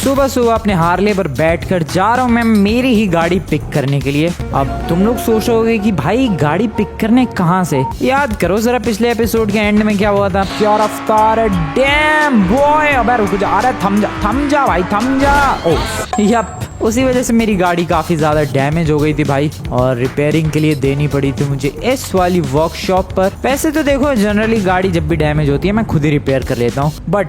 सुबह सुबह अपने हार्ले पर बैठकर जा रहा हूँ मैं मेरी ही गाड़ी पिक करने के लिए। अब तुम लोग सोचोगे कि भाई गाड़ी पिक करने कहाँ से? याद करो जरा पिछले एपिसोड के एंड में क्या हुआ था। क्या रफ्तार है, डैम बॉय। अबे रुक जा, अरे थम जा भाई, थम जा। ओह यप, उसी वजह से मेरी गाड़ी काफ़ी ज़्यादा डैमेज हो गई थी भाई, और रिपेयरिंग के लिए देनी पड़ी थी मुझे इस वाली वर्कशॉप पर। वैसे तो देखो जनरली गाड़ी जब भी डैमेज होती है मैं खुद ही रिपेयर कर लेता हूँ, बट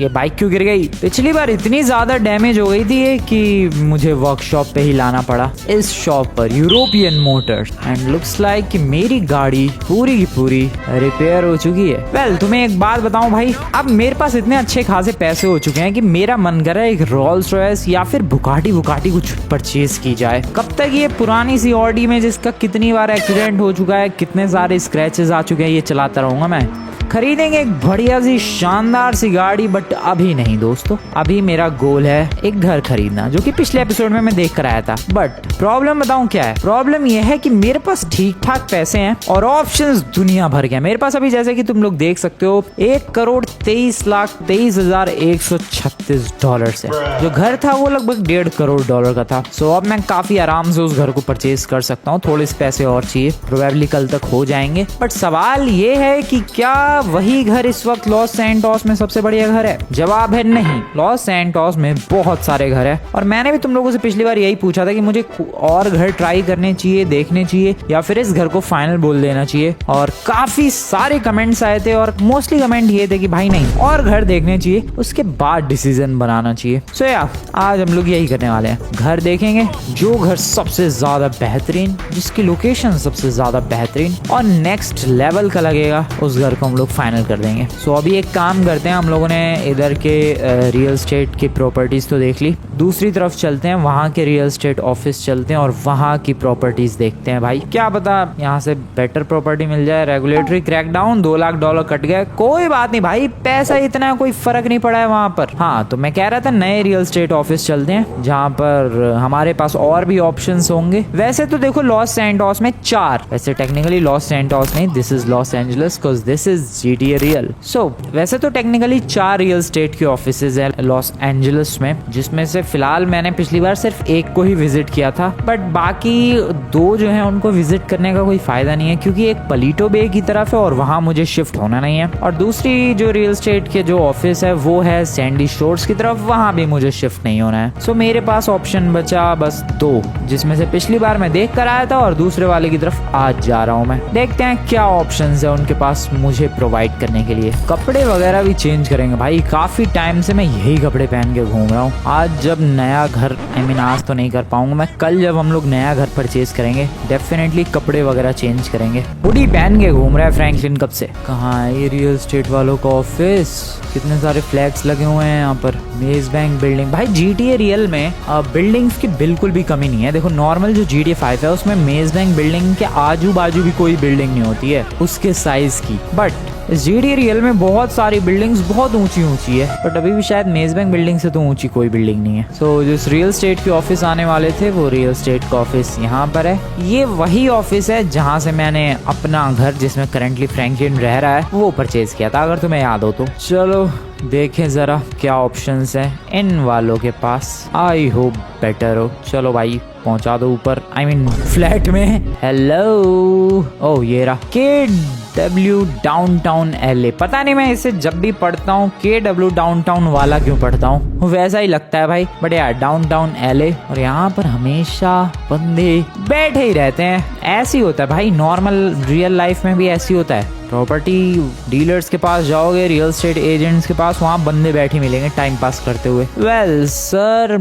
ये बाइक क्यों गिर गई? पिछली बार इतनी ज्यादा डैमेज हो गई थी ये कि मुझे वर्कशॉप पे ही लाना पड़ा इस शॉप पर, European Motors. And looks like कि मेरी गाड़ी पूरी की पूरी रिपेयर हो चुकी है। वेल तुम्हें एक बात बताऊं भाई, अब मेरे पास इतने अच्छे खासे पैसे हो चुके हैं कि मेरा मन कर रहा है एक रोल्स रॉयस या फिर बुगाटी कुछ परचेज की जाए। कब तक ये पुरानी सी ऑडी में जिसका कितनी बार एक्सीडेंट हो चुका है, कितने सारे स्क्रैचेस आ चुके हैं, ये चलाता रहूंगा मैं? खरीदेंगे एक बढ़िया सी शानदार सी गाड़ी, बट अभी नहीं दोस्तों। अभी मेरा गोल है एक घर खरीदना, जो कि पिछले एपिसोड में मैं देख कर आया था। बट प्रॉब्लम बताऊं क्या है? प्रॉब्लम यह है कि मेरे पास ठीक ठाक पैसे हैं और ऑप्शंस दुनिया भर के हैं मेरे पास। अभी जैसे कि तुम लोग देख सकते हो $1,23,23,136 है। जो घर था वो लगभग $1.5 करोड़ का था। सो अब मैं काफी आराम से उस घर को परचेज कर सकता हूँ। थोड़े से पैसे और चाहिए, प्रोबेबली कल तक हो जाएंगे। बट सवाल ये है कि क्या वही घर इस वक्त लॉस सैंटोस में सबसे बढ़िया घर है? जवाब है नहीं। लॉस सैंटोस में बहुत सारे घर है, और मैंने भी तुम लोगों से पिछली बार यही पूछा था कि मुझे और घर ट्राई करने चाहिए, देखने चाहिए, या फिर इस घर को फाइनल बोल देना चाहिए। और काफी सारे कमेंट्स आए थे, और मोस्टली कमेंट ये थे कि भाई नहीं, और घर देखने चाहिए, उसके बाद डिसीजन बनाना चाहिए। सो यार आज हम लोग यही करने वाले हैं, घर देखेंगे। जो घर सबसे ज्यादा बेहतरीन, जिसकी लोकेशन सबसे ज्यादा बेहतरीन और नेक्स्ट लेवल का लगेगा, उस घर को हम लोग फाइनल कर देंगे। सो अभी एक काम करते हैं, हम लोगों ने इधर के रियल एस्टेट की प्रॉपर्टीज तो देख ली, दूसरी तरफ चलते हैं, वहाँ के रियल एस्टेट ऑफिस चलते हैं और वहाँ की प्रॉपर्टीज देखते हैं। भाई क्या पता यहाँ से बेटर प्रॉपर्टी मिल जाए। रेगुलेटरी क्रैकडाउन, $2 लाख कट गए, कोई बात नहीं भाई, पैसा इतना कोई फर्क नहीं पड़ा है वहाँ पर। हाँ तो मैं कह रहा था नए रियल एस्टेट ऑफिस चलते हैं, जहाँ पर हमारे पास और भी ऑप्शंस होंगे। वैसे तो देखो लॉस सैंटोस में 4, वैसे टेक्निकली लॉस सैंटोस नहीं, this is Los Angeles because this is GTA real. So वैसे तो टेक्निकली 4 रियल एस्टेट की ऑफिसेज है लॉस एंजलिस में, जिसमें से फिलहाल मैंने पिछली बार सिर्फ एक को ही विजिट किया था, बट बाकी 2 जो है उनको विजिट करने का कोई फायदा नहीं है, क्योंकि एक पलीटो बे की तरफ है और वहां मुझे शिफ्ट होना नहीं है, और दूसरी जो रियल एस्टेट के जो ऑफिस है वो है सैंडी शोर्स की तरफ, वहां भी मुझे शिफ्ट नहीं होना है। सो मेरे पास ऑप्शन बचा बस 2, जिसमें से पिछली बार मैं देख कर आया था और दूसरे वाले की तरफ आज जा रहा हूँ मैं। देखते हैं क्या ऑप्शन है उनके पास मुझे प्रोवाइड करने के लिए। कपड़े वगैरह भी चेंज करेंगे भाई, काफी टाइम से मैं यही कपड़े पहन के घूम रहा हूँ। आज जब नया घर, आज तो नहीं कर पाऊंगा मैं, कल जब हम लोग नया घर परचेज करेंगे डेफिनेटली कपड़े वगैरह चेंज करेंगे। हुडी पहन के घूम रहा है फ्रैंकलिन कब से। कहाँ है ये रियल एस्टेट वालों का ऑफिस? कितने सारे फ्लैग्स लगे हुए हैं यहाँ पर। मेज बैंक बिल्डिंग, भाई GTA रियल में बिल्डिंग्स की बिल्कुल भी कमी नहीं है। देखो नॉर्मल जो GTA 5 है उसमें मेज बैंक बिल्डिंग के आजू बाजू भी कोई बिल्डिंग नहीं होती है उसके साइज की, बट GTA रियल में बहुत सारी बिल्डिंग्स बहुत ऊंची ऊंची है, बट अभी भी शायद मेज बैंक बिल्डिंग से तो ऊंची कोई बिल्डिंग नहीं है। सो जिस रियल एस्टेट के ऑफिस आने वाले थे वो रियल एस्टेट का ऑफिस यहाँ पर है। ये वही ऑफिस है जहाँ से मैंने अपना घर, जिसमें करंटली फ्रैंकलिन रह रहा है, वो परचेज किया था, अगर तुम्हें याद हो तो। चलो देखें जरा क्या ऑप्शंस है इन वालों के पास। आई होप बेटर हो। चलो भाई पहुंचा दो ऊपर, I mean फ्लैट में। हेलो, ओह ये रहा KW डाउनटाउन LA। पता नहीं मैं इसे जब भी पढ़ता हूँ KW डाउनटाउन वाला क्यों पढ़ता हूँ, वैसा ही लगता है भाई, बट यार डाउनटाउन LA। और यहाँ पर हमेशा बंदे बैठे ही रहते हैं, ऐसे ही होता है भाई, नॉर्मल रियल लाइफ में भी ऐसे ही होता है। प्रॉपर्टी डीलर्स के पास जाओगे, रियल एस्टेट एजेंट्स के पास, वहाँ बंदे बैठे मिलेंगे टाइम पास करते हुए। वेल सर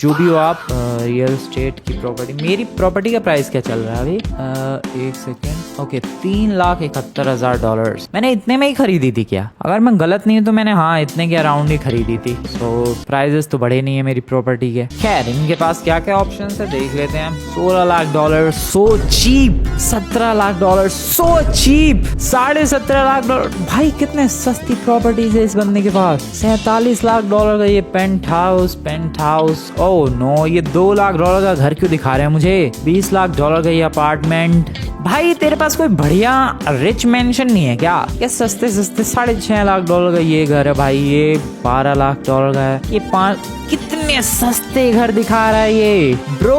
जो भी हो आप, रियल एस्टेट की प्रॉपर्टी, मेरी प्रॉपर्टी का प्राइस क्या चल रहा है अभी? एक सेकेंड, ओके $3,71,000। मैंने इतने में ही खरीदी थी क्या? अगर मैं गलत नहीं हूँ तो मैंने हाँ इतने के अराउंड ही खरीदी थी। सो प्राइजेस तो बढ़े नहीं है मेरी प्रॉपर्टी के। खैर इनके पास क्या क्या ऑप्शन है देख लेते हैं। $16 lakh, so cheap. $17 lakh, so cheap. $17.5 lakh, भाई कितने सस्ती प्रॉपर्टीज है इस बंदे के पास। $47 लाख का ये पेंट हाउस। ओह नो, ये $2 लाख का घर क्यों दिखा रहे हैं मुझे? $20 लाख का ये अपार्टमेंट। भाई तेरे पास कोई बढ़िया रिच मेंशन नहीं है क्या? ये सस्ते सस्ते $6.5 लाख का ये घर है भाई, ये $12 लाख का है, ये 5 कितने सस्ते घर दिखा रहा है ये ब्रो।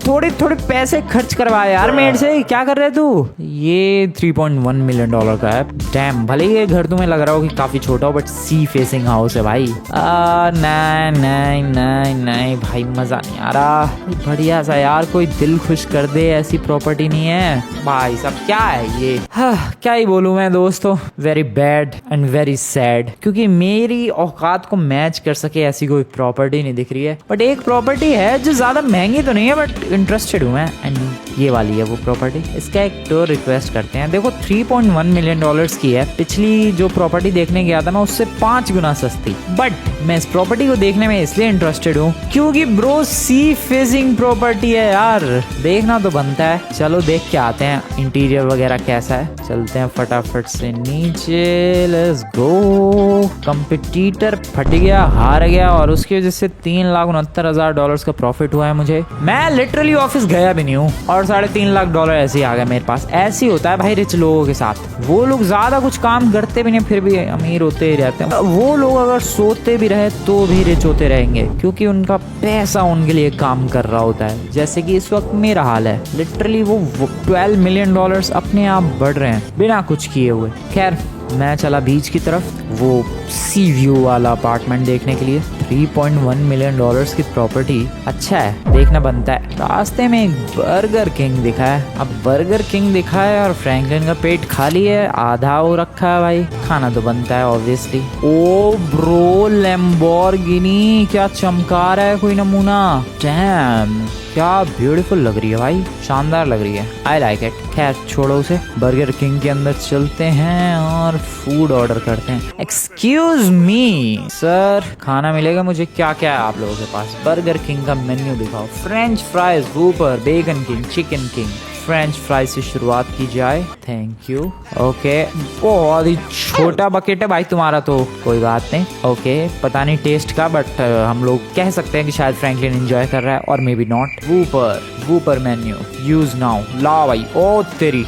थोड़े थोड़े पैसे खर्च करवा यार मेरे से, क्या कर रहे तू? ये $3.1 मिलियन का है। डैम, भले ये घर तुम्हें लग रहा हो कि काफी छोटा हो बट सी फेसिंग हाउस है भाई। नहीं नहीं नहीं नहीं भाई, मजा नहीं आ रहा। बढ़िया सा यार कोई दिल खुश कर दे ऐसी प्रॉपर्टी नहीं है भाई साहब। क्या है ये? क्या ही बोलूं मैं दोस्तों, very bad and very sad, क्योंकि मेरी औकात को मैच कर सके ऐसी कोई प्रॉपर्टी नहीं दिख रही है। बट एक प्रॉपर्टी है जो ज्यादा महंगी तो नहीं है बट इंटरेस्टेड हूँ मैं, एंड ये वाली है वो प्रॉपर्टी। इसका एक टूर रिक्वेस्ट करते हैं। देखो $3.1 मिलियन की है। पिछली जो प्रॉपर्टी देखने गया था ना उससे 5 गुना सस्ती, बट मैं इस प्रॉपर्टी को देखने में इसलिए इंटरेस्टेड हूँ क्योंकि ब्रो सी फेसिंग प्रॉपर्टी है यार, देखना तो बनता है। चलो देख के आते हैं इंटीरियर वगैरह कैसा है। चलते हैं फटाफट से नीचे, लेट्स गो। कंपटीटर फट गया, हार गया और उसकी वजह से $3,69,000 का प्रॉफिट हुआ है मुझे। मैं लिटरली ऑफिस गया भी नहीं हूँ और $3.5 लाख ऐसे ही आ गया मेरे पास। ऐसे ही होता है भाई रिच लोगों के साथ, वो लोग ज्यादा कुछ काम करते भी नहीं फिर भी अमीर होते ही रहते हैं। वो लोग अगर सोते भी रहे तो भी रिच होते रहेंगे क्योंकि उनका पैसा उनके लिए काम कर रहा होता है। जैसे कि इस वक्त मेरा हाल है, लिटरली वो $12 मिलियन अपने आप बढ़ रहे हैं बिना कुछ किए हुए। खैर मैं चला बीच की तरफ, वो सी व्यू वाला अपार्टमेंट देखने के लिए। $3.1 मिलियन की प्रॉपर्टी अच्छा है, देखना बनता है। रास्ते में एक बर्गर किंग दिखा है। अब बर्गर किंग दिखा है और फ्रैंकलिन का पेट खाली है, आधा हो रखा है भाई, खाना तो बनता है ऑब्वियसली। ओ ब्रो, लैम्बोर्गिनी क्या चमका रहा है कोई नमूना। डैम, क्या ब्यूटीफुल लग रही है भाई, शानदार लग रही है, आई लाइक इट। खैर छोड़ो उसे, बर्गर किंग के अंदर चलते हैं और फूड ऑर्डर करते हैं। एक्सक्यूज मी सर, खाना मिलेगा मुझे? क्या क्या है आप लोगों के पास? बर्गर किंग का मेन्यू दिखाओ। French fries, Whopper, bacon king, chicken king. French fries से शुरुआत की जाए, थैंक यू। ओके, बहुत ही छोटा बकेट है भाई तुम्हारा तो, कोई बात नहीं। ओके, पता नहीं टेस्ट का बट हम लोग कह सकते हैं कि शायद फ्रैंकलिन एंजॉय कर रहा है और maybe not. Whopper menu use now. ला भाई, ओ तेरी,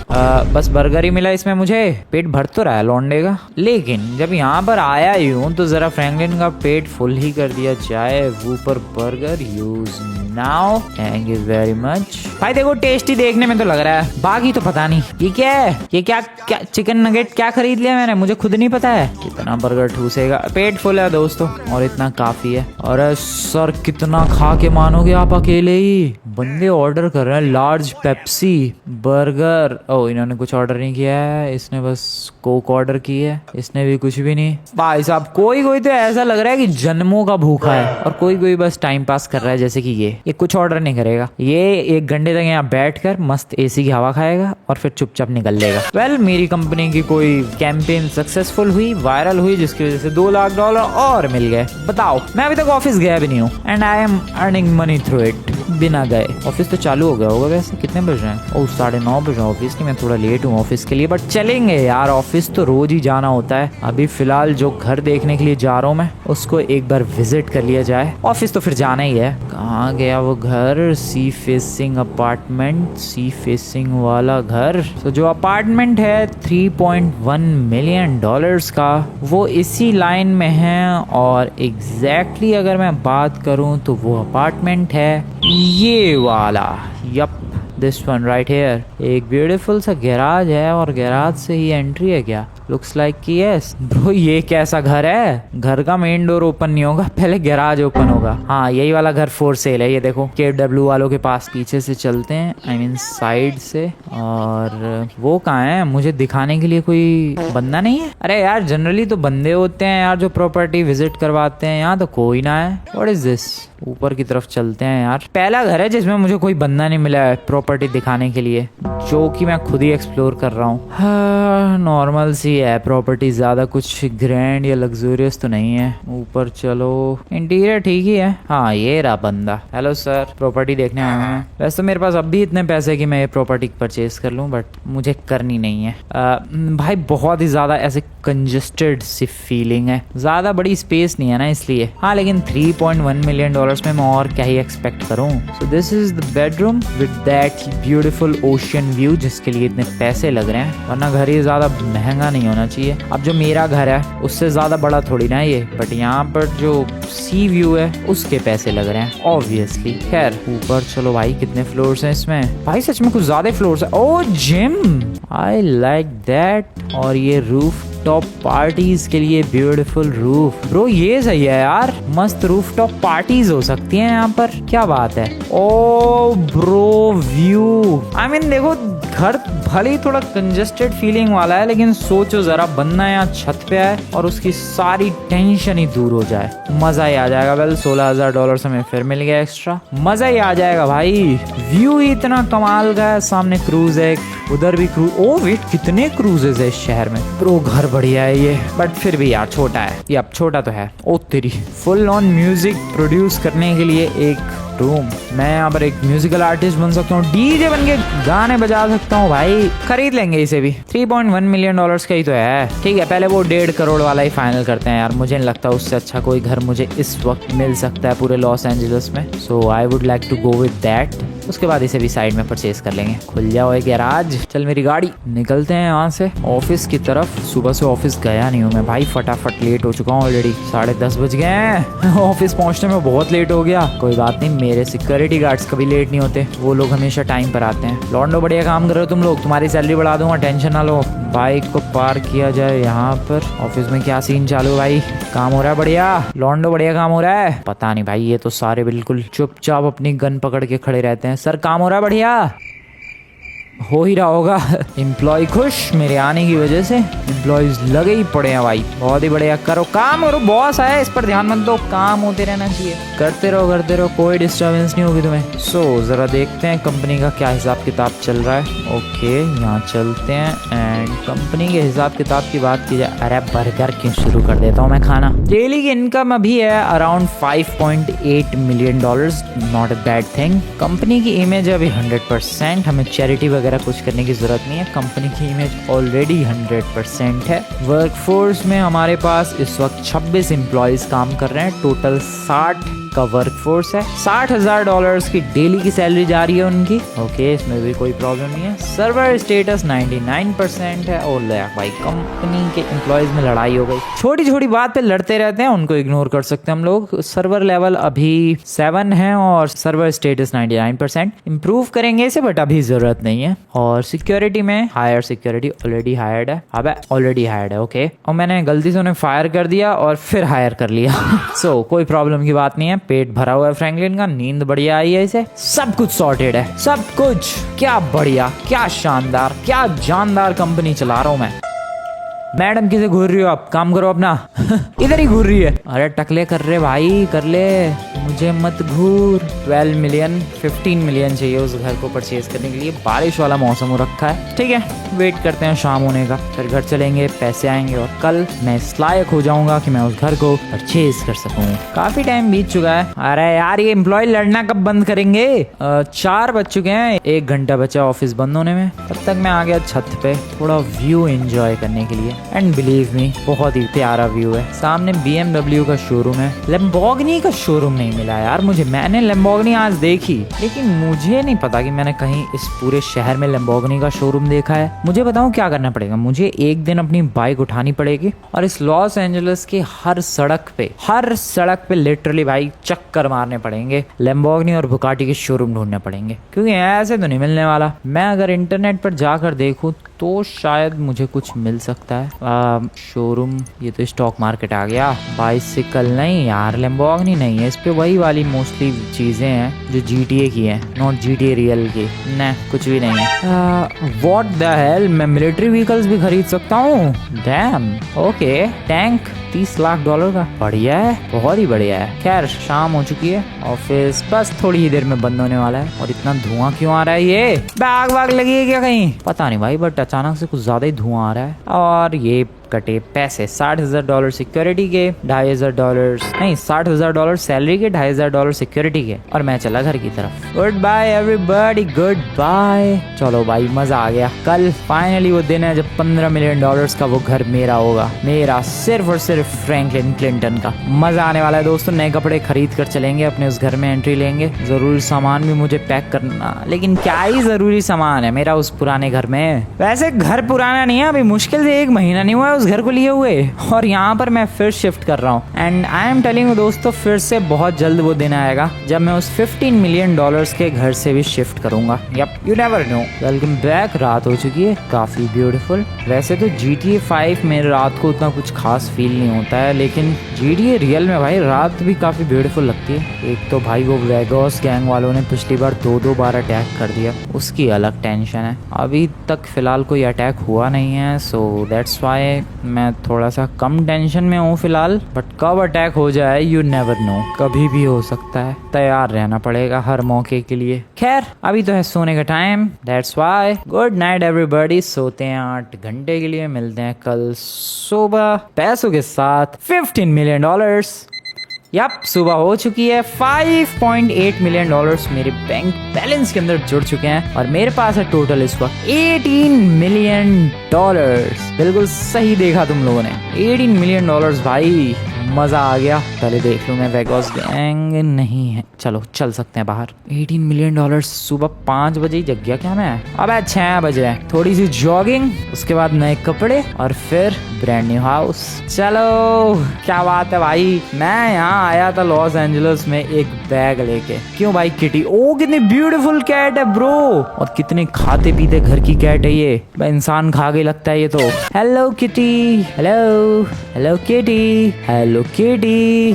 बस बर्गर ही मिला इसमें मुझे, पेट भर तो रहा है लौंडे का। लेकिन जब यहाँ पर आया ही हूँ तो जरा फ्रैंकलिन का पेट फुल ही कर दिया जाए। Whopper burger use now, thank you very much भाई। देखो टेस्टी देखने में तो लग रहा है, बाकी तो पता नहीं। ये क्या है? ये क्या चिकन नगेट क्या खरीद लिया मैंने, मुझे खुद नहीं पता है। कितना बर्गर ठूसेगा, पेट फुल है दोस्तों और इतना काफी है। अरे सर कितना खा के मानोगे आप अकेले ही? बंदे ऑर्डर कर रहे हैं लार्ज पेप्सी बर्गर। ओ इन्होंने कुछ ऑर्डर नहीं किया है, इसने बस कोक ऑर्डर की है, इसने भी कुछ भी नहीं। भाई साहब कोई कोई तो ऐसा लग रहा है कि जन्मों का भूखा है और कोई कोई बस टाइम पास कर रहा है। जैसे कि ये कुछ ऑर्डर नहीं करेगा, ये 1 घंटे तक यहाँ बैठकर मस्त एसी की हवा खाएगा और फिर चुपचाप निकल लेगा। वेल मेरी कंपनी की कोई कैंपेन सक्सेसफुल हुई, वायरल हुई, जिसकी वजह से $2 लाख और मिल गए। बताओ, मैं अभी तक ऑफिस गया भी नहीं हूँ and I am earning money through it बिना गए। ऑफिस तो चालू हो गया होगा वैसे, कितने बज रहे हैं? ओह 9:30 बज रहे हैं। ऑफिस की मैं थोड़ा लेट हूँ ऑफिस के लिए, बट चलेंगे यार, ऑफिस तो रोज ही जाना होता है। अभी फिलहाल जो घर देखने के लिए जा रहा हूँ मैं, उसको एक बार विजिट कर लिया जाए। ऑफिस तो फिर जाना ही है। कहाँ गया वो घर? Sea facing apartment, sea facing वाला घर। तो जो अपार्टमेंट है $3.1 मिलियन का, वो इसी लाइन में है और एग्जैक्टली अगर मैं बात करूं तो वो अपार्टमेंट है ये वाला। Yup, this one right here. एक ब्यूटीफुल सा गैराज है और गैराज से ही एंट्री है क्या? लुक्स लाइक कि यस। ब्रो ये कैसा घर है? घर का मेन डोर ओपन नहीं होगा, पहले गैराज ओपन होगा। हाँ यही वाला घर फॉर सेल है, ये देखो KW वालों के पास। पीछे से चलते हैं, आई मीन साइड से। और वो कहाँ है? मुझे दिखाने के लिए कोई बंदा नहीं है? अरे यार जनरली तो बंदे होते हैं यार जो प्रॉपर्टी विजिट करवाते हैं, यहाँ तो कोई ना है। What is this? ऊपर की तरफ चलते हैं यार। पहला घर है जिसमें मुझे कोई बंदा नहीं मिला है प्रॉपर्टी दिखाने के लिए, जो कि मैं खुद ही एक्सप्लोर कर रहा हूँ। हाँ नॉर्मल सी है प्रॉपर्टी, ज्यादा कुछ ग्रैंड या लग्जूरियस तो नहीं है। ऊपर चलो, इंटीरियर ठीक ही है। हाँ ये रहा बंदा। हेलो सर, प्रॉपर्टी देखने आया हूँ मैं। वैसे तो मेरे पास अब भी इतने पैसे कि मैं ये प्रॉपर्टी परचेज कर लूँ, बट मुझे करनी नहीं है। भाई बहुत ही ज्यादा ऐसे कंजस्टेड सी फीलिंग है, ज्यादा बड़ी स्पेस नहीं है ना इसलिए। हाँ लेकिन 3.1 मिलियन डॉलर्स में मैं और क्या ही एक्सपेक्ट करूँ। So this is the bedroom with that beautiful ocean view, जिसके लिए इतने पैसे लग रहे हैं, वरना घर ये ज्यादा महंगा नहीं होना चाहिए। अब जो मेरा घर है उससे ज्यादा बड़ा थोड़ी ना ये, बट यहाँ पर जो सी व्यू है उसके पैसे लग रहे हैं ऑब्वियसली। खैर ऊपर चलो भाई, कितने फ्लोर्स हैं इसमें? भाई सच में कुछ ज्यादा फ्लोर्स है। ओ जिम, आई लाइक दैट। और ये रूफ टॉप पार्टीज के लिए ब्यूटीफुल रूफ। ब्रो ये सही है यार, मस्त रूफ टॉप पार्टीज हो सकती हैं यहाँ पर, क्या बात है। ओ ब्रो व्यू, आई मीन देखो घर भले ही थोड़ा कंजस्टेड फीलिंग वाला है, लेकिन सोचो जरा बंदा यहाँ छत पे आए और उसकी सारी टेंशन ही दूर हो जाए, मजा ही आ जाएगा। वेल $16,000 हमें फिर मिल गया एक्स्ट्रा, मजा ही आ जाएगा भाई। व्यू ही इतना कमाल का है, सामने क्रूज है, उधर भी क्रूज। ओ वेट, कितने क्रूजेज है इस शहर में। ब्रो घर बढ़िया है ये, बट फिर भी यार छोटा है ये। अब छोटा तो है। ओ तेरी, फुल ऑन म्यूजिक प्रोड्यूस करने के लिए एक रूम। मैं यहाँ पर एक म्यूजिकल आर्टिस्ट बन सकता हूँ, डीजे बन के गाने बजा सकता हूँ भाई। खरीद लेंगे इसे भी। 3.1 मिलियन डॉलर्स का ही तो है। ठीक है पहले वो 1.5 करोड़ वाला ही फाइनल करते हैं यार। मुझे नहीं लगता उससे अच्छा कोई घर मुझे इस वक्त मिल सकता है पूरे लॉस एंजलिस में। So I would like to go with that. उसके बाद इसे भी साइड में परचेज कर लेंगे। खुल जाओ एक गैराज, चल मेरी गाड़ी। निकलते हैं यहाँ से ऑफिस की तरफ। सुबह से ऑफिस गया नहीं हूँ मैं भाई, फटाफट लेट हो चुका हूँ ऑलरेडी। 10:30 बज गए हैं। ऑफिस पहुँचने में बहुत लेट हो गया। कोई बात नहीं, मेरे सिक्योरिटी गार्ड्स कभी लेट नहीं होते, वो लोग हमेशा टाइम पर आते हैं। लॉन्डो बढ़िया काम कर रहे हो तुम लोग, तुम्हारी सैलरी बढ़ा दूंगा, टेंशन ना लो। बाइक को पार्क किया जाए यहाँ पर। ऑफिस में क्या सीन चालू भाई? काम हो रहा है बढ़िया? लॉन्डो बढ़िया काम हो रहा है? पता नहीं भाई, ये तो सारे बिल्कुल चुपचाप अपनी गन पकड़ के खड़े रहते हैं। सर काम हो रहा है बढ़िया? हो ही रहा होगा। एम्प्लॉय खुश मेरे आने की वजह से, एम्प्लॉयज लगे ही पड़े हैं भाई। बहुत ही बढ़िया, करो काम करो। बॉस आया इस पर ध्यान मत दो, काम होते रहना चाहिए। करते रहो, कोई डिस्टर्बेंस नहीं होगी तुम्हें। सो जरा देखते हैं कंपनी का क्या हिसाब किताब चल रहा है। ओके यहाँ चलते हैं एंड कंपनी के हिसाब किताब की बात की जाए। अरे बर्गर क्यों शुरू कर देता हूँ मैं खाना। डेली की इनकम अभी है around $5.8 million. Not a bad thing. Company की इमेज अभी 100%, हमें चैरिटी वगैरह कुछ करने की जरूरत नहीं है। कंपनी की इमेज ऑलरेडी 100% है। वर्कफोर्स में हमारे पास इस वक्त 26 एम्प्लॉयज काम कर रहे हैं। टोटल 60 का वर्कफोर्स है। $60,000 की डेली की सैलरी जा रही है उनकी। ओके इसमें भी कोई प्रॉब्लम नहीं है। सर्वर स्टेटस 99% है। और भाई कंपनी के एम्प्लॉयज में लड़ाई हो गई। छोटी छोटी बात पे लड़ते रहते हैं, उनको इग्नोर कर सकते हैं हम लोग। सर्वर लेवल अभी 7 है और सर्वर स्टेटस 99%। इम्प्रूव करेंगे इसे, बट अभी जरूरत नहीं है। और सिक्योरिटी में हायर सिक्योरिटी ऑलरेडी हायर्ड है। अब ऑलरेडी हायर्ड है ओके। और मैंने गलती से उन्हें फायर कर दिया और फिर हायर कर लिया। सो कोई प्रॉब्लम की बात नहीं है। पेट भरा हुआ है फ्रैंकलिन का, नींद बढ़िया आई है इसे, सब कुछ सॉर्टेड है, सब कुछ। क्या बढ़िया, क्या शानदार, क्या जानदार कंपनी चला रहा हूं मैं। मैडम किसे घूर रही हो आप? काम करो अपना। इधर ही घूर रही है। अरे टकले कर रहे भाई, कर ले, मुझे मत घूर। 12 मिलियन 15 मिलियन चाहिए उस घर को परचेज करने के लिए। बारिश वाला मौसम हो रखा है। ठीक है वेट करते हैं शाम होने का, फिर घर चलेंगे, पैसे आएंगे और कल मैं इस लायक हो जाऊंगा कि मैं उस घर को परचेज कर सकूं। काफी टाइम बीत चुका है। अरे यार ये एम्प्लॉय लड़ना कब बंद करेंगे? 4 बज चुके हैं, 1 घंटा बचा ऑफिस बंद होने में। तब तक मैं आ गया छत पे थोड़ा व्यू एंजॉय करने के लिए। एंड बिलीव मी बहुत ही प्यारा व्यू है। सामने BMW का शोरूम है। लैम्बोर्गिनी का शोरूम नहीं मिला यार मुझे। मैंने लैम्बोर्गिनी आज देखी, लेकिन मुझे नहीं पता कि मैंने कहीं इस पूरे शहर में लैम्बोर्गिनी का शोरूम देखा है। मुझे बताऊं क्या करना पड़ेगा? मुझे एक दिन अपनी बाइक उठानी पड़ेगी और इस लॉस एंजलिस के हर सड़क पे लिटरली भाई चक्कर मारने पड़ेंगे। लैम्बोर्गिनी और बुगाटी के शोरूम ढूंढने पड़ेंगे, क्योंकि ऐसे तो नहीं मिलने वाला। मैं अगर इंटरनेट पर जाकर देखूं तो शायद मुझे कुछ मिल सकता है। शोरूम, ये तो स्टॉक मार्केट आ गया। बाइसिकल नहीं यार, लैम्बोर्गिनी नहीं है। इस पे वही वाली मोस्टली चीजें हैं जो GTA की है, नॉट GTA रियल की। न कुछ भी नहीं है। व्हाट द हेल, मैं मिलिट्री व्हीकल्स भी खरीद सकता हूँ। Dam okay. टैंक $30 लाख का, बढ़िया है, बहुत ही बढ़िया है। खैर शाम हो चुकी है, ऑफिस बस थोड़ी ही देर में बंद होने वाला है। और इतना धुआं क्यों आ रहा है? ये आग वाग लगी है क्या कहीं? पता नहीं भाई, बट अचानक से कुछ ज्यादा ही धुआं आ रहा है। और ये कटे पैसे $60,000 सिक्योरिटी के, $2,500 नहीं $60,000 सैलरी के, $2,500 सिक्योरिटी के, और मैं चला घर की तरफ। Goodbye everybody, goodbye. चलो भाई मजा आ गया। कल फाइनली वो दिन है जब $15 मिलियन का वो घर मेरा होगा, मेरा, सिर्फ और सिर्फ फ्रैंकलिन क्लिंटन का। मजा आने वाला है दोस्तों। नए कपड़े खरीद कर चलेंगे, अपने उस घर में एंट्री लेंगे। जरूरी सामान भी मुझे पैक करना, लेकिन क्या ही जरूरी सामान है मेरा उस पुराने घर में। वैसे घर पुराना नहीं है, अभी मुश्किल से 1 महीना नहीं हुआ है उस घर को लिए हुए, और यहाँ पर मैं फिर शिफ्ट कर रहा हूँ। And I am telling you दोस्तों, फिर से बहुत जल्द वो दिन आएगा जब मैं उस $15 मिलियन के घर से भी शिफ्ट करूंगा। Yup, you never know. Welcome back. रात हो चुकी है, काफी ब्यूटीफुल। वैसे तो GTA 5 में रात को उतना कुछ खास फील नहीं होता है, लेकिन GTA रियल में भाई रात भी काफी ब्यूटीफुल लगती है। एक तो भाई वो वेगोस गैंग वालों ने पिछली बार 2-2 बार अटैक कर दिया, उसकी अलग टेंशन है। अभी तक फिलहाल कोई अटैक हुआ नहीं है, सो दैट्स वाई मैं थोड़ा सा कम टेंशन में हूँ फिलहाल। बट कब अटैक हो जाए यू नेवर नो, कभी भी हो सकता है। तैयार रहना पड़ेगा हर मौके के लिए। खैर अभी तो है सोने का time, that's why good night everybody. सोते हैं 8 घंटे के लिए, मिलते हैं कल सुबह पैसों के साथ $15 मिलियन। यप, सुबह हो चुकी है। $5.8 मिलियन मेरे बैंक बैलेंस के अंदर जुड़ चुके हैं, और मेरे पास है टोटल इस वक्त $18 मिलियन। बिल्कुल सही देखा तुम लोगों ने, $18 मिलियन भाई। मजा आ गया। पहले देख लूं मैं वेगोस गैंग नहीं है, चलो चल सकते हैं बाहर। $18 मिलियन सुबह 5 बजे ही जग गया क्या मैं? अब 6 बज रहे हैं। थोड़ी सी जॉगिंग, उसके बाद नए कपड़े, और फिर ब्रांड न्यू हाउस। चलो क्या बात है भाई। मैं यहाँ आया था लॉस एंजलिस में एक बैग लेके। क्यों भाई? किटी। ओ कितनी ब्यूटीफुल कैट है ब्रो, और कितने खाते पीते घर की कैट है ये। इंसान खा गई लगता है ये तो। Hello kitty, hello hello kitty, hello kitty.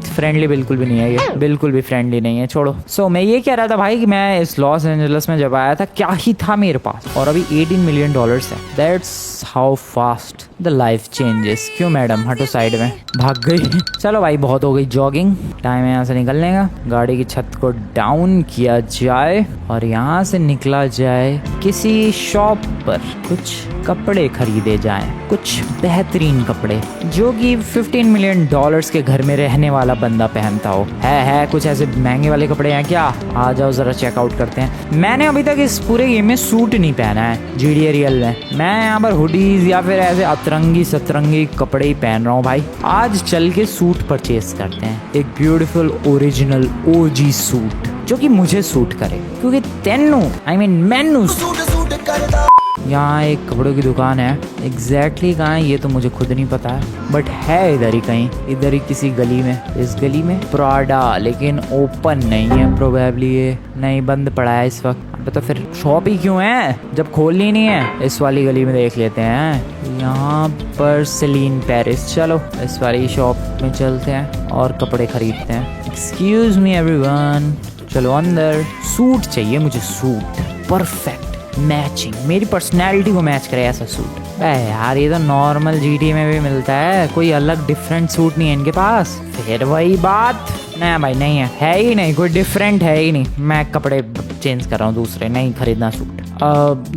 Friendly बिल्कुल भी नहीं है ये, बिल्कुल भी फ्रेंडली नहीं है, छोड़ो। सो मैं ये कह रहा था भाई कि मैं इस लॉस एंजलिस में जब आया था क्या ही था मेरे पास, और अभी $18 मिलियन है। That's how fast the life changes. क्यों मैडम, हटो साइड में, भाग गई। चलो भाई बहुत हो गई जॉगिंग, टाइम है यहाँ से निकलने का। गाड़ी की छत को डाउन किया जाए और यहाँ से निकला जाए किसी शॉप पर, कुछ कपड़े खरीदे जाएं, कुछ बेहतरीन कपड़े जो कि $15 मिलियन के घर में रहने वाला बंदा पहनता हो। है कुछ ऐसे महंगे वाले कपड़े हैं क्या? आ जाओ जरा चेकआउट करते हैं। मैंने अभी तक इस पूरे गेम में सूट नहीं पहना है GTA रियल में। मैं यहाँ पर हुडीज या फिर ऐसे अतरंगी सतरंगी कपड़े ही पहन रहा हूँ भाई। आज चल के सूट परचेज करते हैं, एक ब्यूटीफुल ओरिजिनल OG सूट जो कि मुझे सूट करे, क्योंकि तेनू मैनू यहाँ एक कपड़ों की दुकान है। एग्जैक्टली कहाँ है ये तो मुझे खुद नहीं पता है, बट है इधर ही कहीं, इधर ही किसी गली में। इस गली में प्राडा, लेकिन ओपन नहीं है, प्रोबेबली ये नहीं, बंद पड़ा है इस वक्त। तो फिर शॉप ही क्यों है जब खोलनी नहीं है? इस वाली गली में देख लेते हैं, यहाँ पर सेलिन पेरिस। चलो इस वाली शॉप में चलते हैं और कपड़े खरीदते हैं। एक्सक्यूज मी एवरीवन, चलो अंदर। सूट चाहिए मुझे, सूट परफेक्ट मैचिंग, मेरी पर्सनैलिटी को मैच करे ऐसा सूट। यार ये तो नॉर्मल GTA में भी मिलता है, कोई अलग डिफरेंट सूट नहीं है इनके पास। फिर वही बात, नहीं भाई नहीं है ही नहीं, कोई डिफरेंट है ही नहीं। मैं कपड़े चेंज कर रहा हूँ, दूसरे नहीं खरीदना सूट।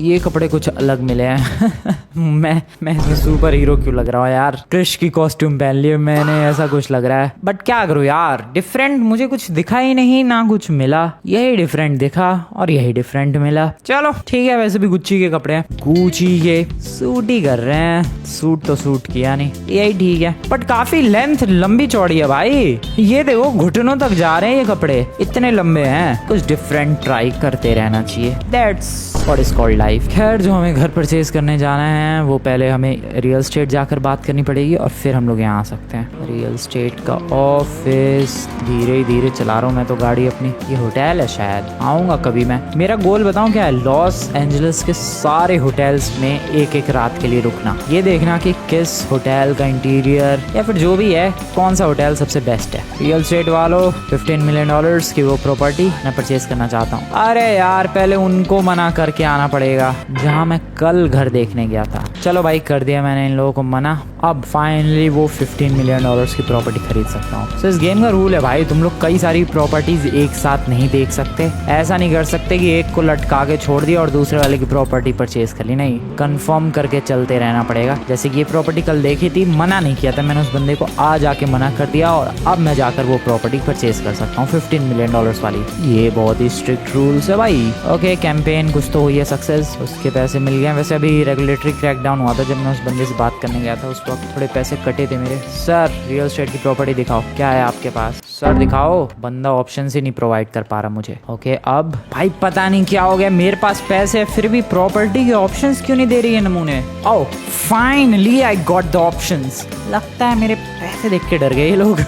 ये कपड़े कुछ अलग मिले हैं। मैं इसमें सुपर हीरो क्यों लग रहा हूँ यार? क्रिश की कॉस्ट्यूम पहन ली मैंने, ऐसा कुछ लग रहा है। बट क्या करूँ यार, डिफरेंट मुझे कुछ दिखा ही नहीं, ना कुछ मिला। यही डिफरेंट दिखा और यही डिफरेंट मिला। चलो ठीक है, वैसे भी गुच्ची के कपड़े हैं, गुच्ची के सूट ही कर रहे हैं। सूट तो सूट किया नहीं, यही ठीक है। बट काफी लेंथ लंबी चौड़ी है भाई, ये देखो घुटनों तक जा रहे हैं ये कपड़े, इतने लंबे हैं। कुछ डिफरेंट ट्राई करते रहना चाहिए, that's what is called life. खैर जो हमें घर परचेज करने जाना है वो पहले हमें रियल स्टेट जाकर बात करनी पड़ेगी, और फिर हम लोग यहाँ आ सकते हैं। रियल स्टेट का ऑफिस, धीरे धीरे चला रहा हूँ मैं तो गाड़ी अपनी। ये होटल है, शायद आऊंगा कभी मैं। मेरा गोल बताऊं क्या है? लॉस एंजलिस के सारे होटल्स में एक एक रात के लिए रुकना, ये देखना कि किस होटल का इंटीरियर या फिर जो भी है, कौन सा होटल सबसे बेस्ट है। रियल स्टेट वालों, $15 मिलियन की वो प्रॉपर्टी मैं परचेज करना चाहता हूँ। अरे यार पहले उनको मना करके के आना पड़ेगा जहाँ मैं कल घर देखने गया था। चलो भाई, कर दिया मैंने इन लोगों को मना। अब फाइनली वो $15 मिलियन की प्रॉपर्टी खरीद सकता हूँ। तो इस गेम का रूल है भाई, तुम लोग कई सारी प्रॉपर्टीज एक साथ नहीं देख सकते। ऐसा नहीं कर सकते कि एक को लटका के छोड़ दिया और दूसरे वाले की प्रॉपर्टी परचेज कर ली। नहीं, कंफर्म करके चलते रहना पड़ेगा। जैसे कि ये प्रॉपर्टी कल देखी थी, मना नहीं किया था मैंने उस बंदे को, आज आके मना कर दिया और अब मैं जाकर वो प्रॉपर्टी परचेज कर सकता हूँ $15 मिलियन वाली। ये बहुत ही स्ट्रिक्ट रूल्स है भाई। ओके, कैंपेन कुछ तो हुई है सक्सेस, उसके पैसे मिल गए। वैसे अभी रेगुलेटरी क्रैकडाउन हुआ था जब मैं उस बंदे से बात करने गया था, उस वक्त थोड़े पैसे कटे थे मेरे। सर, रियल एस्टेट की प्रॉपर्टी दिखाओ, क्या है आपके पास? सर दिखाओ। बंदा ऑप्शन ही नहीं प्रोवाइड कर पा रहा मुझे। ओके, अब भाई पता नहीं क्या हो गया, मेरे पास पैसे है फिर भी प्रॉपर्टी के ऑप्शंस क्यों नहीं दे रही है नमूने। ओह finally I got the options. लगता है मेरे पैसे देख के डर गए ये लोग।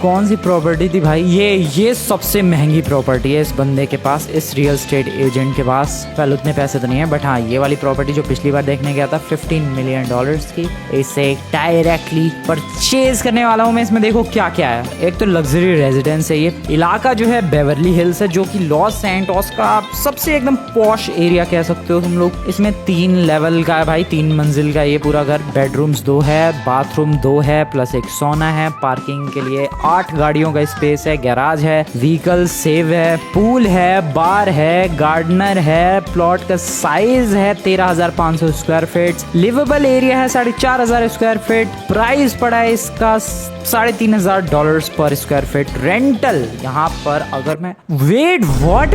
कौन सी प्रॉपर्टी थी भाई? ये सबसे महंगी प्रॉपर्टी है इस बंदे के पास, इस रियल एस्टेट एजेंट के पास। पहले उतने पैसे तो नहीं है, बट हाँ ये वाली प्रॉपर्टी जो पिछली बार देखने गया था $15 मिलियन की, इसे डायरेक्टली परचेज करने वाला हूँ मैं। इसमें देखो क्या क्या है। एक तो लग्जरी रेजिडेंस है, ये इलाका जो है बेवर्ली हिल्स है, जो कि लॉस सैंटोस का सबसे एकदम पॉश एरिया कह सकते हो तुम लोग। इसमें 3 लेवल का है भाई, 3 मंजिल का ये पूरा घर। बेडरूम्स 2 है, बाथरूम 2 है, प्लस एक सोना है। पार्किंग के लिए 8 गाड़ियों का स्पेस है, गैराज है, व्हीकल सेव है, पूल है, बार है, गार्डनर है। प्लॉट का साइज है 13,500 स्क्वायर फीट। लिवेबल एरिया है 4,500 स्क्वायर फीट। प्राइस पड़ा है इसका $3,500 पर स्क्वायर फीट। रेंटल यहाँ पर अगर मैं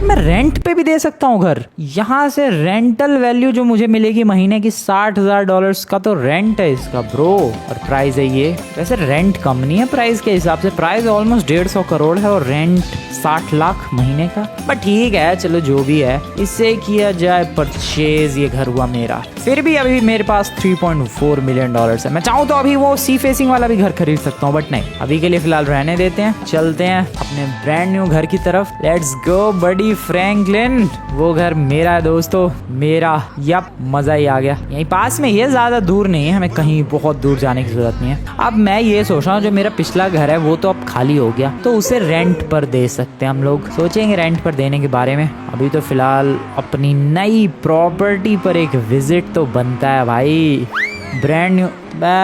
मैं रेंट पे भी दे सकता हूँ घर। यहाँ से रेंटल वैल्यू जो मुझे मिलेगी महीने की $60,000 का तो रेंट है इसका ब्रो। और प्राइस है ये, वैसे रेंट कम नहीं है प्राइस के हिसाब से, प्राइस ऑलमोस्ट 150 करोड़ है और रेंट 60 लाख महीने का। बट ठीक है, चलो जो भी है, इससे किया जाए परचेज। ये घर हुआ मेरा। फिर भी अभी मेरे पास $3.4 मिलियन है। मैं चाहूँ तो अभी वो सी फेसिंग वाला भी घर खरीद सकता हूँ, बट नहीं, अभी के लिए फिलहाल रहने देते हैं। चलते हैं अपने ब्रांड न्यू घर की तरफ। Let's go buddy Franklin. वो घर मेरा है दोस्तों, मेरा। यप, मजा ही आ गया। यहीं पास में, ये ज्यादा दूर नहीं है, हमें कहीं बहुत दूर जाने की जरूरत नहीं है। अब मैं ये सोच रहा हूँ, जो मेरा पिछला घर है वो तो अब खाली हो गया, तो उसे रेंट पर दे सकते हैं हम लोग। सोचेंगे रेंट पर देने के बारे में। अभी तो फिलहाल अपनी नई प्रॉपर्टी पर एक विजिट तो बनता है भाई। ब्रांड न्यू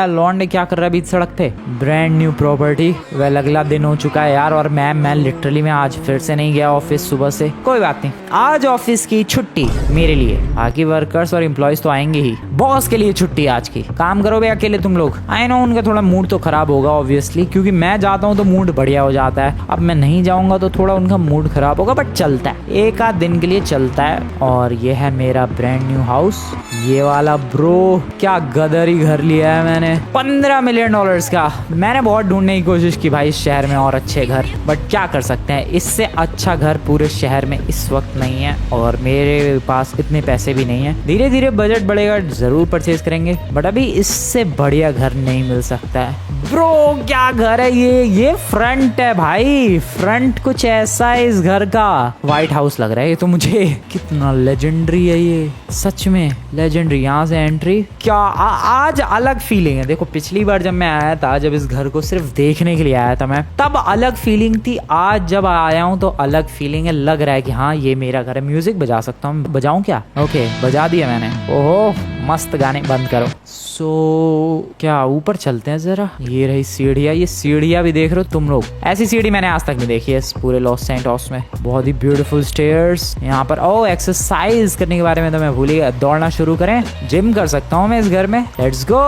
लॉन्डे क्या कर रहा है बीच सड़क पे? Brand new property. वेल, अगला दिन हो चुका है यार, और मैं लिटरली मैं आज फिर से नहीं गया ऑफिस सुबह से। कोई बात नहीं, आज ऑफिस की छुट्टी मेरे लिए। बाकी वर्कर्स और एम्प्लॉयज तो आएंगे ही, बॉस के लिए छुट्टी आज की। काम करो भाई अकेले तुम लोग। आई नो उनका थोड़ा मूड तो खराब होगा ऑब्वियसली, क्योंकि मैं जाता हूँ तो मूड बढ़िया हो जाता है। अब मैं नहीं जाऊंगा तो थोड़ा उनका मूड खराब होगा, बट चलता है, एक आध दिन के लिए चलता है। और ये है मेरा ब्रांड न्यू हाउस, ये वाला ब्रो। क्या गदर ही घर लिया है मैंने, $15 मिलियन का। मैंने बहुत ढूंढने की कोशिश की भाई इस शहर में और अच्छे घर, बट क्या कर सकते हैं, इससे अच्छा घर पूरे शहर में इस वक्त नहीं है और मेरे पास इतने पैसे भी नहीं है। धीरे धीरे बजट बढ़ेगा, जरूर परचेज करेंगे, बट अभी इससे बढ़िया घर नहीं मिल सकता है। ब्रो क्या घर है ये फ्रंट है भाई, फ्रंट कुछ ऐसा है इस घर का। व्हाइट हाउस लग रहा है ये तो मुझे। कितना लेजेंडरी है ये, सच में लेजेंडरी। यहाँ से एंट्री क्या आज अलग फीलिंग है। देखो पिछली बार जब मैं आया था, जब इस घर को सिर्फ देखने के लिए आया था मैं, तब अलग फीलिंग थी। आज जब आया हूँ तो अलग फीलिंग है, लग रहा है कि हाँ ये मेरा घर है। म्यूजिक बजा सकता हूँ, बजाऊं क्या? ओके बजा दिया मैंने। ओहो मस्त गाने, बंद करो। क्या ऊपर चलते हैं जरा। ये रही सीढ़ियाँ, ये सीढ़ियाँ भी देख रहे हो तुम लोग, ऐसी सीढ़ी मैंने आज तक नहीं देखी है इस पूरे लॉस सैंटोस में। बहुत ही ब्यूटीफुल स्टेयर्स यहाँ पर। एक्सरसाइज करने के बारे में तो मैं भूल ही गया। दौड़ना शुरू करें, जिम कर सकता हूँ मैं इस घर में। Let's go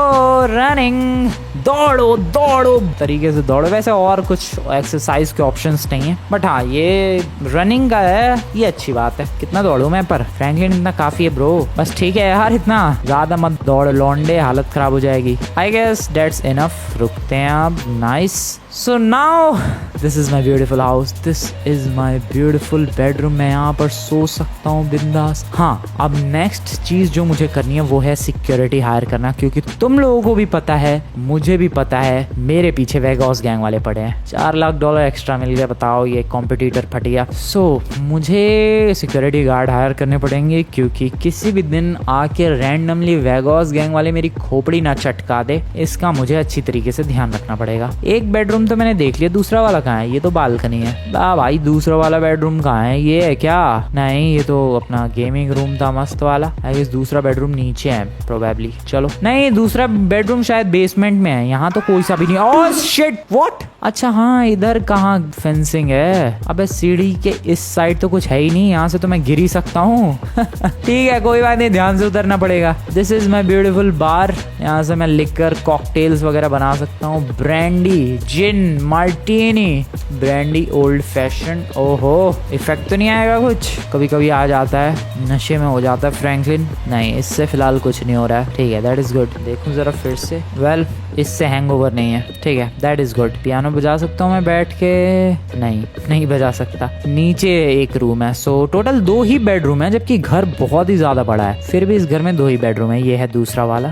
running. दौड़ो तरीके से दौड़ो। वैसे और कुछ एक्सरसाइज के ऑप्शंस नहीं है, बट हाँ ये रनिंग का है, ये अच्छी बात है। कितना दौड़ू मैं, पर फ्रैंकलिन इतना काफी है ब्रो। बस ठीक है यार, इतना ज्यादा मत दौड़ लौंडे, हालत खराब हो जाएगी। I guess that's enough. रुकते हैं अब। Nice. So now this is my beautiful house, this is my beautiful bedroom. मैं यहाँ पर सो सकता हूँ बिंदास। हाँ, अब नेक्स्ट चीज जो मुझे करनी है वो है सिक्योरिटी हायर करना, क्योंकि तुम लोगों को भी पता है, मुझे भी पता है, मेरे पीछे वेगॉस गैंग वाले पड़े हैं। $4 लाख एक्स्ट्रा मिल गया, बताओ ये कॉम्पिटिटर फट गया। सो मुझे सिक्योरिटी गार्ड हायर करने पड़ेंगे, क्योंकि किसी भी दिन आके रैंडमली वेगॉस गैंग वाले मेरी खोपड़ी ना चटका दे, इसका मुझे अच्छी तरीके से ध्यान रखना पड़ेगा। एक बेडरूम तो मैंने देख लिया, दूसरा वाला कहाँ है? ये तो बालकनी है। भाई दूसरा वाला बेडरूम कहाँ है? ये है क्या? नहीं, ये तो अपना गेमिंग रूम था मस्त वाला। आई गेस दूसरा बेडरूम नीचे है प्रोबेबली। चलो, नहीं दूसरा बेडरूम शायद बेसमेंट में है। यहाँ तो कोई सा भी नहीं। Oh shit, what? अच्छा हाँ, इधर कहाँ फेंसिंग है? अबे सीढ़ी के इस साइड तो कुछ है ही नहीं, यहाँ से तो मैं गिर ही सकता हूँ। ठीक है, कोई बात नहीं, ध्यान से उतरना पड़ेगा। दिस इज माई ब्यूटीफुल बार। यहाँ से मैं लिकर कॉकटेल्स वगैरह बना सकता हूँ। ब्रांडी, जिन, मार्टिनी, ब्रांडी ओल्ड फैशन। ओहो, इफेक्ट तो नहीं आएगा कुछ? कभी कभी आ जाता है, नशे में हो जाता है फ्रैंकलिन। नहीं, इससे फिलहाल कुछ नहीं हो रहा है। ठीक है, दैट इज गुड। देखूं जरा फिर से। वेल, इससे हैंगओवर नहीं है। ठीक है, दैट इज गुड। पियानो बजा सकता हूँ मैं बैठ के? नहीं बजा सकता। नीचे एक रूम है, सो टोटल 2 ही बेडरूम है, जबकि घर बहुत ही ज्यादा बड़ा है। फिर भी इस घर में 2 ही बेडरूम है। ये है दूसरा वाला।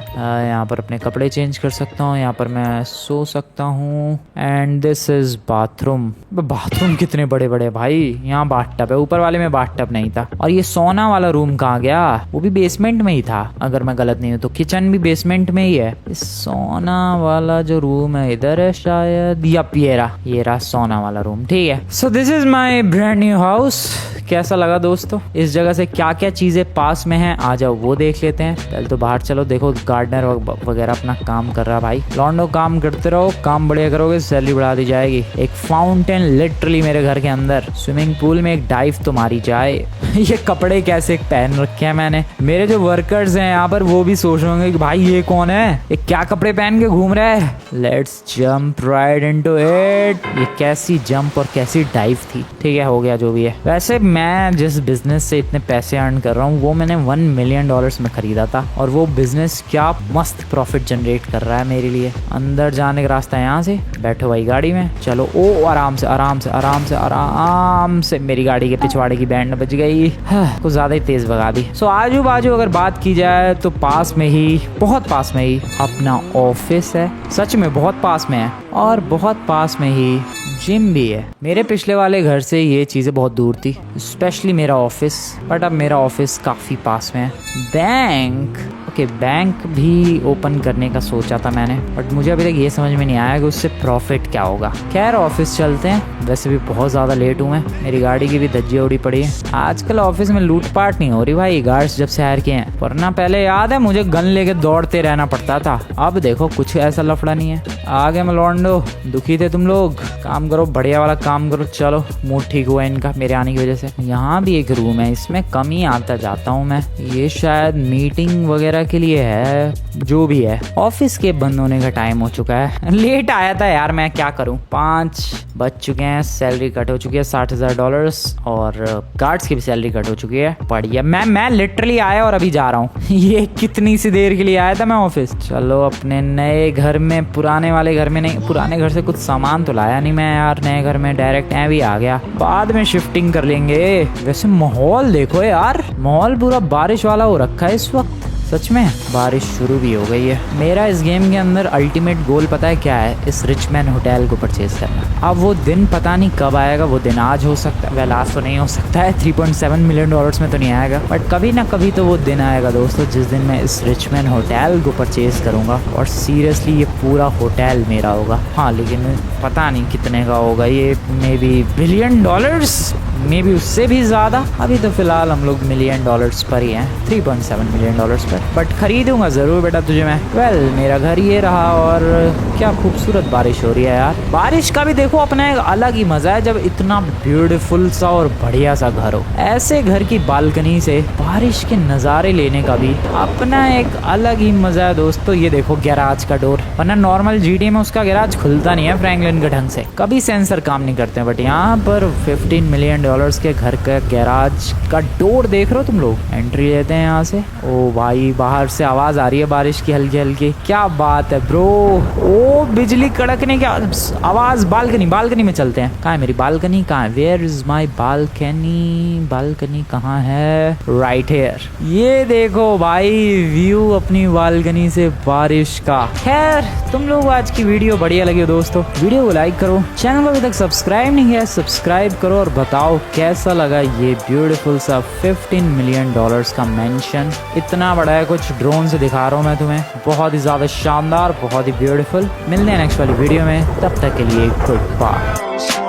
यहाँ पर अपने कपड़े चेंज कर सकता हूँ, यहाँ पर मैं सो सकता हूँ। And this is bathroom. Bathroom कितने बड़े बड़े भाई। यहाँ बाथटब है, ऊपर वाले में बाथटब नहीं था। और ये सोना वाला रूम कहाँ गया? वो भी बेसमेंट में ही था अगर मैं गलत नहीं हूँ तो। किचन भी बेसमेंट में ही है। सोना वाला जो रूम है इधर है शायद, या ये रहा सोना वाला रूम। ठीक है, so this is my brand new house. कैसा लगा दोस्तों? इस जगह से क्या क्या चीजें पास में हैं, आ जाओ वो देख लेते हैं। पहले तो बाहर चलो। देखो गार्डनर वगैरह अपना काम कर रहा भाई। लॉन्डो काम करते रहो, काम बढ़िया करोगे सैलरी बढ़ा दी जाएगी। एक फाउंटेन लिटरली मेरे घर के अंदर। स्विमिंग पूल में एक डाइव तो मारी जाए। ये कपड़े कैसे पहन रखे हैं मैंने? मेरे जो वर्कर्स हैं यहाँ पर वो भी सोच रहे होंगे कि भाई ये कौन है, ये क्या कपड़े पहन के घूम रहा है। Let's jump right into it. ये कैसी जंप और कैसी डाइव थी। ठीक है, हो गया जो भी है। वैसे मैं जिस बिजनेस से इतने पैसे अर्न कर रहा हूँ वो मैंने $1 मिलियन में खरीदा था, और वो बिजनेस क्या मस्त प्रॉफिट जनरेट कर रहा है मेरे लिए। अंदर जाने का रास्ता है यहाँ से। बैठो भाई गाड़ी में, चलो। ओ आराम से आराम से आराम से आराम से। मेरी गाड़ी के पिछवाड़े की बैंड बज गई, कुछ ज्यादा ही तेज भगा दी। सो आजू बाजू अगर बात की जाए तो पास में ही, बहुत पास में ही अपना ऑफिस है। सच में बहुत पास में है। और बहुत पास में ही जिम भी है। मेरे पिछले वाले घर से ये चीज़ें बहुत दूर थी, स्पेशली मेरा ऑफिस, बट अब मेरा ऑफिस काफ़ी पास में है। बैंक, ओके, बैंक भी ओपन करने का सोचा था मैंने, बट मुझे अभी तक ये समझ में नहीं आया कि उससे प्रॉफिट क्या होगा। खैर ऑफिस चलते हैं। वैसे भी बहुत ज़्यादा लेट हूँ मैं, मेरी गाड़ी की भी धज्जियाँ उड़ी पड़ी है। आजकल ऑफिस में लूटपाट नहीं हो रही भाई, गार्ड्स जब से हायर किए हैं, वरना पहले याद है मुझे गन लेके दौड़ते रहना पड़ता था। अब देखो कुछ ऐसा लफड़ा नहीं है। आगे मलौंडो, दुखी थे तुम लोग, काम करो, बढ़िया वाला काम करो। चलो, मूड ठीक हुआ इनका मेरे आने की वजह से। यहाँ भी एक रूम है, इसमें कम ही आता जाता हूँ मैं। ये शायद मीटिंग वगैरह के लिए है, जो भी है। ऑफिस के बंद होने का टाइम हो चुका है। लेट आया था यार, मैं क्या करूँ। 5 बज चुके हैं, सैलरी कट हो चुकी है $60,000, और गार्ड्स की भी सैलरी कट हो चुकी है। बढ़िया। मैं लिटरली आया और अभी जा रहा हूँ। ये कितनी सी देर के लिए आया था मैं ऑफिस। चलो अपने नए घर में, पुराने वाले घर में नहीं, पुराने घर से कुछ सामान तो लाया नहीं मैं यार। नए घर में डायरेक्ट ऐ भी आ गया, बाद में शिफ्टिंग कर लेंगे। वैसे माहौल देखो यार, माहौल पूरा बारिश वाला हो रखा है इस वक्त। सच में बारिश शुरू भी हो गई है। मेरा इस गेम के अंदर अल्टीमेट गोल पता है क्या है? इस रिचमैन होटल को परचेज करना। अब वो दिन पता नहीं कब आएगा। वो दिन आज हो सकता है, वेल आज तो नहीं हो सकता है, $3.7 मिलियन में तो नहीं आएगा, बट कभी ना कभी तो वो दिन आएगा दोस्तों, जिस दिन मैं इस रिचमैन होटल को परचेज करूंगा। और सीरियसली ये पूरा होटल मेरा होगा। हाँ, लेकिन पता नहीं कितने का होगा ये, may be $1 billion, may be उससे भी ज्यादा। अभी तो फिलहाल हम लोग $1 मिलियन पर ही हैं, $3.7 मिलियन पर। बट खरीदूंगा जरूर बेटा तुझे मैं। वेल मेरा घर ये रहा, और क्या खूबसूरत बारिश हो रही है यार। बारिश का भी देखो अपना एक अलग ही मजा है, जब इतना ब्यूटीफुल सा और बढ़िया सा घर हो। ऐसे घर की बालकनी से बारिश के नजारे लेने का भी अपना एक अलग ही मजा है दोस्तों। ये देखो गैराज का डोर, वरना नॉर्मल जीटी में उसका गैराज खुलता नहीं है फ्रैंकलिन के ढंग से, कभी सेंसर काम नहीं करते हैं। बट यहाँ पर $15 मिलियन के घर का गैराज का डोर देख रहे हो तुम लोग। एंट्री लेते हैं यहाँ से। ओ भाई बाहर से आवाज आ रही है बारिश की हल्की हल्की, क्या बात है ब्रो। ओ बिजली कड़कने की आवाज। बालकनी में चलते हैं। कहाँ है मेरी बालकनी? कहाँ है? Where is my balcony? Balcony कहाँ है? Right here. ये देखो भाई व्यू अपनी बालकनी से बारिश का। खैर तुम लोग आज की वीडियो बढ़िया लगी हो दोस्तों, वीडियो को लाइक करो, चैनल को अभी तक सब्सक्राइब नहीं किया सब्सक्राइब करो, और बताओ कैसा लगा ये ब्यूटीफुल सा $15 मिलियन का मेंशन। इतना बड़ा है कुछ ड्रोन से दिखा रहा हूँ मैं तुम्हें, बहुत ही ज़्यादा शानदार, बहुत ही ब्यूटीफुल। मिलते हैं नेक्स्ट वाली वीडियो में, तब तक के लिए गुड बाय।